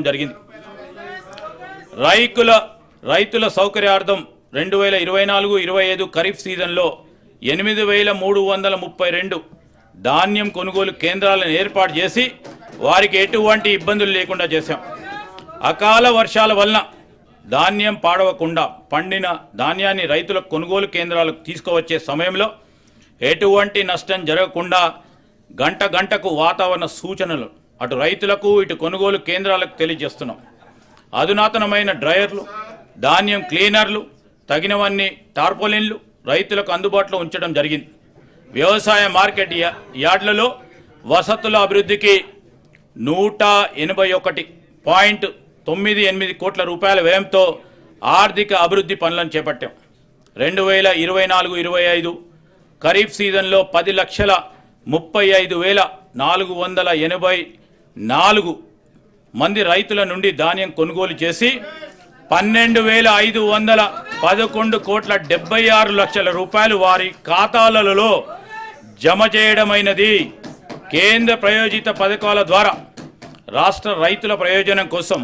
జరిగింది. రైతుల సౌకర్యార్థం 2024-25 ఖరీఫ్ సీజన్లో 8,332 ధాన్యం కొనుగోలు కేంద్రాలను ఏర్పాటు చేసి వారికి ఎటువంటి ఇబ్బందులు లేకుండా చేశాం. అకాల వర్షాల వలన ధాన్యం పాడవకుండా పండిన ధాన్యాన్ని రైతుల కొనుగోలు కేంద్రాలకు తీసుకువచ్చే సమయంలో ఎటువంటి నష్టం జరగకుండా గంటకు వాతావరణ సూచనలు అటు రైతులకు ఇటు కొనుగోలు కేంద్రాలకు తెలియజేస్తున్నాం. అధునాతనమైన డ్రైయర్లు, ధాన్యం క్లీనర్లు, తగినవన్నీ టార్పోలిన్లు రైతులకు అందుబాటులో ఉంచడం జరిగింది. వ్యవసాయ మార్కెట్ యార్డులలో వసతుల అభివృద్ధికి 181.98 కోట్ల రూపాయల వ్యయంతో ఆర్థిక అభివృద్ధి పనులను చేపట్టాం. 2024-25 ఖరీఫ్ సీజన్లో 10,35,484 మంది రైతుల నుండి ధాన్యం కొనుగోలు చేసి 12,511.76 రూపాయలు వారి ఖాతాలలో జమ చేయడమైనది. కేంద్ర ప్రయోజిత పథకాల ద్వారా రాష్ట్ర రైతుల ప్రయోజనం కోసం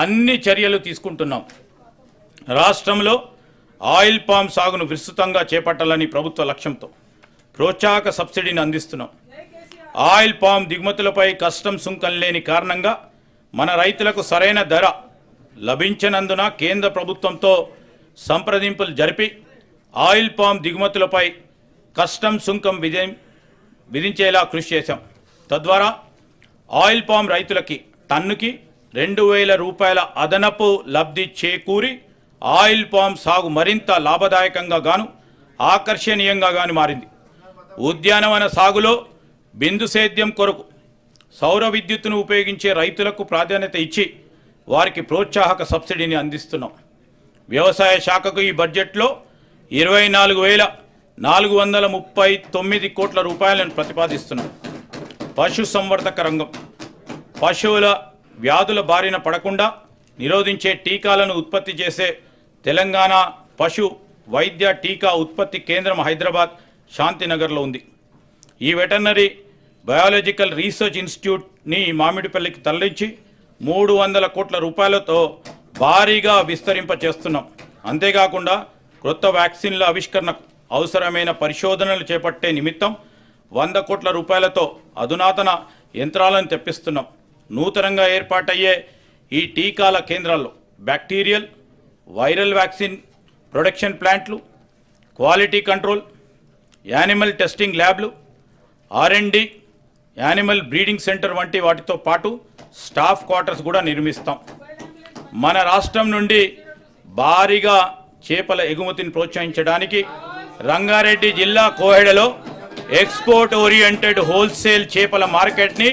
అన్ని చర్యలు తీసుకుంటున్నాం. రాష్ట్రంలో ఆయిల్ పామ్ సాగును విస్తృతంగా చేపట్టాలని ప్రభుత్వ లక్ష్యంతో ప్రోత్సాహక సబ్సిడీని అందిస్తున్నాం. ఆయిల్ పామ్ దిగుమతులపై కస్టమ్స్ సుంకం లేని కారణంగా మన రైతులకు సరైన ధర లభించనందున కేంద్ర ప్రభుత్వంతో సంప్రదింపులు జరిపి ఆయిల్ పామ్ దిగుమతులపై కస్టమ్స్ సుంకం విధించేలా కృషి చేశాం. తద్వారా ఆయిల్ పామ్ రైతులకి టన్నుకి 2,000 రూపాయల అదనపు లబ్ధి చేకూరి ఆయిల్ పామ్ సాగు మరింత లాభదాయకంగా గాను ఆకర్షణీయంగా గాను మారింది. ఉద్యానవన సాగులో బిందు సేద్యం కొరకు సౌర విద్యుత్తును ఉపయోగించే రైతులకు ప్రాధాన్యత ఇచ్చి వారికి ప్రోత్సాహక సబ్సిడీని అందిస్తున్నాం. వ్యవసాయ శాఖకు ఈ బడ్జెట్లో 24,439 కోట్ల రూపాయలను ప్రతిపాదిస్తున్నాం. పశు సంవర్ధక రంగం పశువుల వ్యాధుల బారిన పడకుండా నిరోధించే టీకాలను ఉత్పత్తి చేసే తెలంగాణ పశు వైద్య టీకా ఉత్పత్తి కేంద్రం హైదరాబాద్ శాంతినగర్లో ఉంది. ఈ వెటర్నరీ బయాలజికల్ రీసెర్చ్ ఇన్స్టిట్యూట్ని మామిడిపల్లికి తరలించి 300 కోట్ల రూపాయలతో భారీగా విస్తరింపచేస్తున్నాం. అంతేకాకుండా కొత్త వ్యాక్సిన్ల ఆవిష్కరణకు అవసరమైన పరిశోధనలు చేపట్టే నిమిత్తం 100 కోట్ల రూపాయలతో అధునాతన యంత్రాలను తెప్పిస్తున్నాం. నూతనంగా ఏర్పాటయ్యే ఈ టీకాల కేంద్రాల్లో బ్యాక్టీరియల్, వైరల్ వ్యాక్సిన్ ప్రొడక్షన్ ప్లాంట్లు, క్వాలిటీ కంట్రోల్, యానిమల్ టెస్టింగ్ ల్యాబ్లు, R&D, యానిమల్ బ్రీడింగ్ సెంటర్ వంటి వాటితో పాటు స్టాఫ్ క్వార్టర్స్ కూడా నిర్మిస్తాం. మన రాష్ట్రం నుండి భారీగా చేపల ఎగుమతిని ప్రోత్సహించడానికి రంగారెడ్డి జిల్లా కోహెడలో ఎక్స్పోర్ట్ ఓరియంటెడ్ హోల్సేల్ చేపల మార్కెట్ని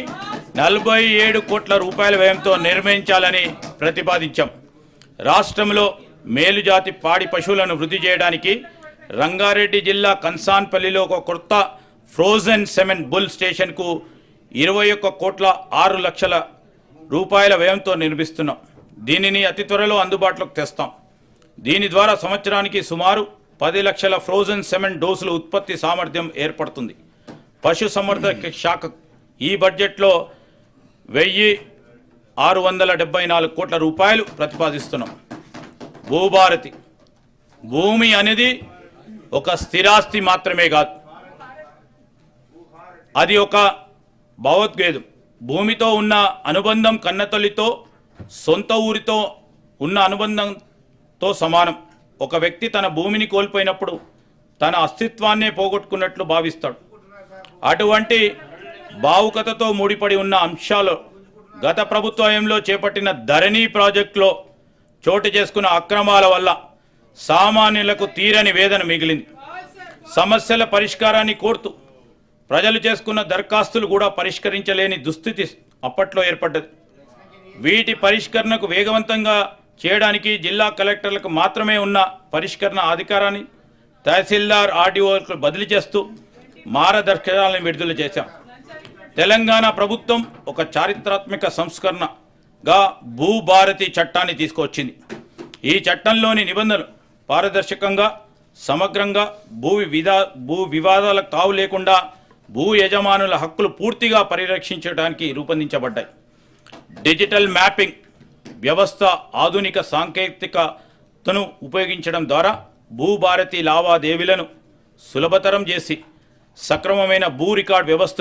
47 కోట్ల రూపాయల వ్యయంతో నిర్మించాలని ప్రతిపాదించాం. రాష్ట్రంలో మేలుజాతి పాడి పశువులను వృద్ధి చేయడానికి రంగారెడ్డి జిల్లా కన్సాన్పల్లిలో ఒక కొత్త ఫ్రోజన్ సెమెన్ బుల్ స్టేషన్కు 21,06 లక్షల రూపాయల వ్యయంతో నిర్మిస్తున్నాం. దీనిని అతి త్వరలో అందుబాటులోకి తెస్తాం. దీని ద్వారా సంవత్సరానికి సుమారు 10 లక్షల ఫ్రోజన్ సెమెన్ డోసులు ఉత్పత్తి సామర్థ్యం ఏర్పడుతుంది. పశు సంవర్ధక శాఖ ఈ బడ్జెట్లో 1,674 కోట్ల రూపాయలు ప్రతిపాదిస్తున్నాం. భూభారతి భూమి అనేది ఒక స్థిరాస్తి మాత్రమే కాదు, అది ఒక భావోద్వేగం. భూమితో ఉన్న అనుబంధం కన్నతల్లితో సొంత ఊరితో ఉన్న అనుబంధంతో సమానం. ఒక వ్యక్తి తన భూమిని కోల్పోయినప్పుడు తన అస్తిత్వాన్నే పోగొట్టుకున్నట్లు భావిస్తాడు. అటువంటి భావుకతతో ముడిపడి ఉన్న అంశాలు గత ప్రభుత్వంలో చేపట్టిన ధరణి ప్రాజెక్టులో చోటు చేసుకున్న అక్రమాల వల్ల సామాన్యులకు తీరని వేదన మిగిలింది. సమస్యల పరిష్కారాన్ని కోరుతూ ప్రజలు చేసుకున్న దరఖాస్తులు కూడా పరిష్కరించలేని దుస్థితి అప్పట్లో ఏర్పడ్డది. వీటి పరిష్కరణకు వేగవంతంగా చేయడానికి జిల్లా కలెక్టర్లకు మాత్రమే ఉన్న పరిష్కరణ అధికారాన్ని తహసీల్దార్ ఆర్డీఓలకు బదిలీ చేస్తూ మార్గదర్శకాలను విడుదల చేశాం. తెలంగాణ ప్రభుత్వం ఒక చారిత్రాత్మక సంస్కరణగా భూభారతి చట్టాన్ని తీసుకొచ్చింది. ఈ చట్టంలోని నిబంధనలు పారదర్శకంగా, సమగ్రంగా, భూ వివాదాలకు తావు లేకుండా భూ యజమానుల హక్కులు పూర్తిగా పరిరక్షించడానికి రూపొందించబడ్డాయి. డిజిటల్ మ్యాపింగ్, వ్యవస్థ ఆధునిక సాంకేతికతను ఉపయోగించడం ద్వారా భూభారతి లావాదేవీలను సులభతరం చేసి సక్రమమైన భూ రికార్డ్ వ్యవస్థను